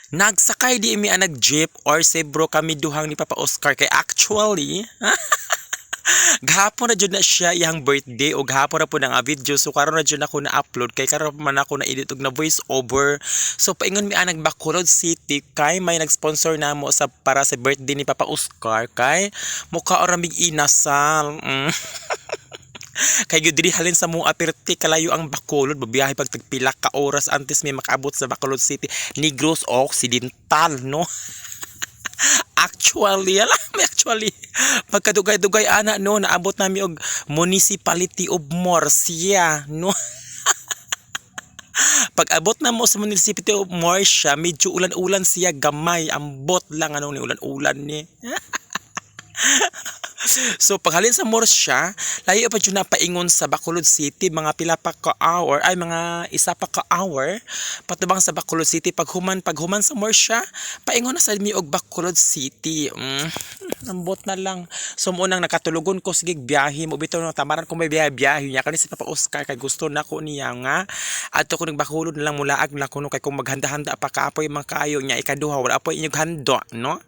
Nagsakay di mi ang nag-jeep or say bro kami duhang ni Papa Oscar kay actually gahapon na jud na siya iyang birthday o gahapon na po na nga video so karon na jud ako na-upload kay karon man ako na edit og na voice over so paingon mi anang Bacolod City kay may nag-sponsor namo sa para sa birthday ni Papa Oscar kay mukha ora mig inasal kay gyud diri halin sa mong aperte kalayo ang Bacolod babiyahe pag tagpila ka oras antes may makaabot sa Bacolod City Negros Occidental no. Actually, alam mo actually, pagkadugay-dugay ana no, naabot nami og Municipality of Murcia, no. Pag abot na mo sa Municipality of Murcia, medyo ulan-ulan siya gamay, ambot lang anong ni ulan-ulan ni. So paghalin sa Murcia, layo pa jud na paingon sa Bacolod City mga pila pa ka hour ay mga isa pa ka hour patubang sa Bacolod City paghuman sa Murcia, paingon na sa mi og Bacolod City. Ambot na lang. So mo nang nakatulugon ko sige biyahe mo bitaw no tamaran ko may biyahe niya kani si Papa Oscar kay gusto nako niya nga adto ko nang Bacolod na lang mulaag na kuno kay kung maghanda-handa pa kaapoy mga kaayo niya ikaduha wala apoy inyog hando no.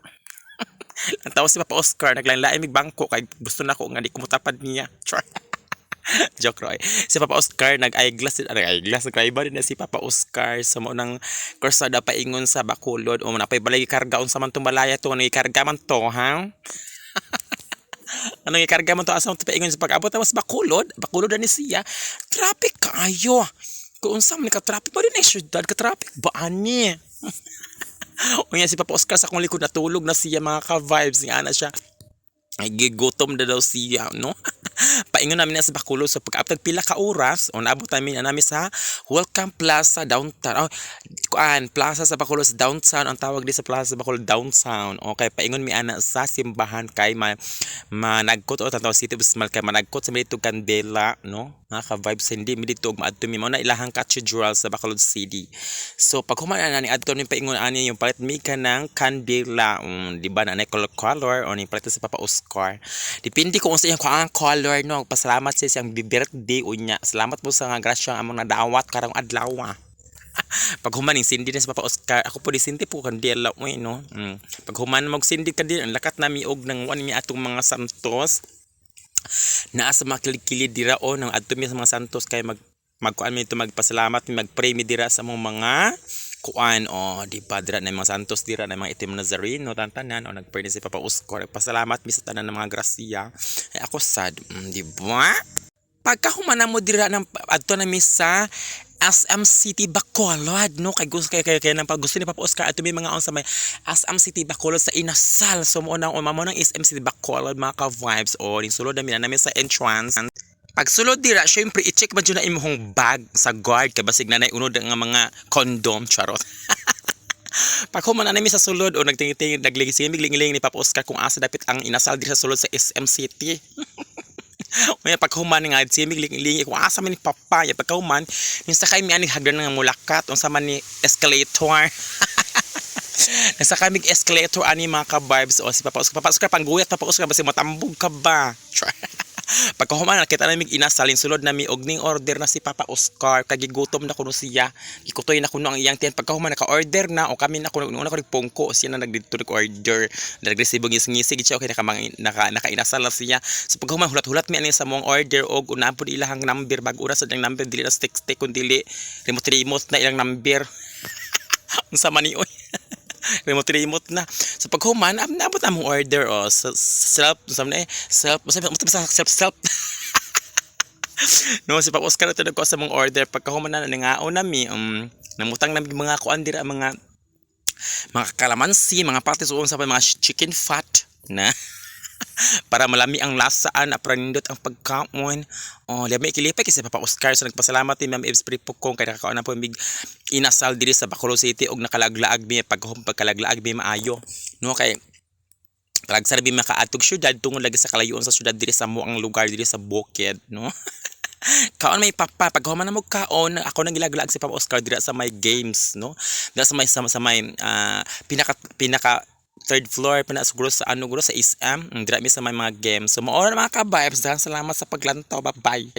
Ang tawa si Papa Oscar, naglain-lain mig bangko kay gusto na ko nga di kumutapad niya. Joke Roy. Si Papa Oscar nag-eyeglass nag-iba din na si Papa Oscar sa mo nang kursada paingon sa Bacolod o napay balay karga unsa man tong balaya to ano ikarga man to ha. Ano ikarga man to asa to paingon sa pag-abot sa Bacolod ni siya. Traffic kaayo. Kung unsa man ka traffic pa rin na syudad ka traffic ba ani. Unya si Papa Oscar sa akong likod natulog na siya mga ka-vibes nga na siya. Ay gigutom na daw siya no. Paingon namin na sa Bacolod so pag-aptag pila ka oras o naabot namin sa Welcome Plaza downtown. Plaza sa Bacolod sa downtown ang tawag di sa Plaza sa Bacolod downtown. Okay, paingon mi ana sa simbahan kay managkot o tantaw City of Small kay managkot sa milito Candela no. Mga ka-vibes hindi mi dito maadto mi mo na ilahang cathedral sa Bacolod City. So pag human na ni adto ni paingon ani yung palit mi ka ng Candela di ba na color o ni palit sa Papa Oscar. Depende kung unsa iyang ang color no. Pasalamat sa siyang birthday unya. Salamat po sa nga grasya among nadawat karong adlaw. Pag human sindi na sa Papa Oscar, ako po di sindi po kandila no. Pag human mag sindi kandila ang lakat nami og nang mi atong mga santos. Naa sa mga kilikili dira o nang adto mi sa mga santos kay magkuan mi ito magpasalamat mi magpray mi dira sa mga kuan o di ba dira na mga santos dira na mga itim Nazareno tantanan o nagpray si Papa Oscar pasalamat mi sa tanan ng mga grasya ay ako sad di ba pagka humana mo dira ng adto na mi sa SM City Bacolod no kay gusto kay nang pag gusto ni Papa Oscar ato may mga on sa may SM City Bacolod sa Inasal so mo nang mamo nang SM City Bacolod mga ka vibes o sulod na namin sa entrance. Pagsulod dira, syempre i-check man dyan na imong bag sa guard kay basig nanay unod nga mga condom charot. Pag human na namin sa sulod o nagtingin naglingiling ni Papa Oscar kung asa dapat ang inasal diri sa sulod sa SM City. May pag human nga simigling kung asa man ni Papa ya pag human yung sakay mi ani hagdan nga mulakat unsa man ni escalator. Nasa kaming escalator ani mga ka-vibes o si Papa Oscar pangguyat Papa Oscar basi matambog ka ba. Pagkahuman nakita namin inasalin sulod nami og ning order na si Papa Oscar kay gigutom na kuno siya gikutoy na kuno ang iyang tiyan pagkahuman naka-order na o kami na kuno ko pungko siya na nagdito nag-order nag-receive og ngisig siya okay naka-inasal na siya so pagkahuman hulat-hulat mi ani sa mong order og una pud ilahang number bag ura sa ilang number dili na stick kun dili remote na ilang number unsa man ni oy remote na so pag human naabot among order o self no si Papa Oscar ito nagko sa mong order pagka human na nangaon nami namutang nami mga kuan dira mga kalamansi mga patis uon sa mga chicken fat na para malami ang lasaan apranindot ang pagkaon lami kilipay kasi Papa Oscar so nagpasalamat ni Ma'am Eves Pripukong kay nakakaon na po mig inasal diri sa Bacolod City og nakalaglaag mi pagkalaglaag mi maayo no kay talagsar bi makaatog syudad tungod lagi sa kalayon sa syudad diri sa moang lugar diri sa Bukid no. Kaon may Papa paghuman na mo kaon ako nang gilaglaag si Papa Oscar diri sa may games no dira sa may pinaka third floor pa na siguro sa sa SM dira mi sa may mga games so mao na mga ka-vibes salamat sa paglantaw bye bye.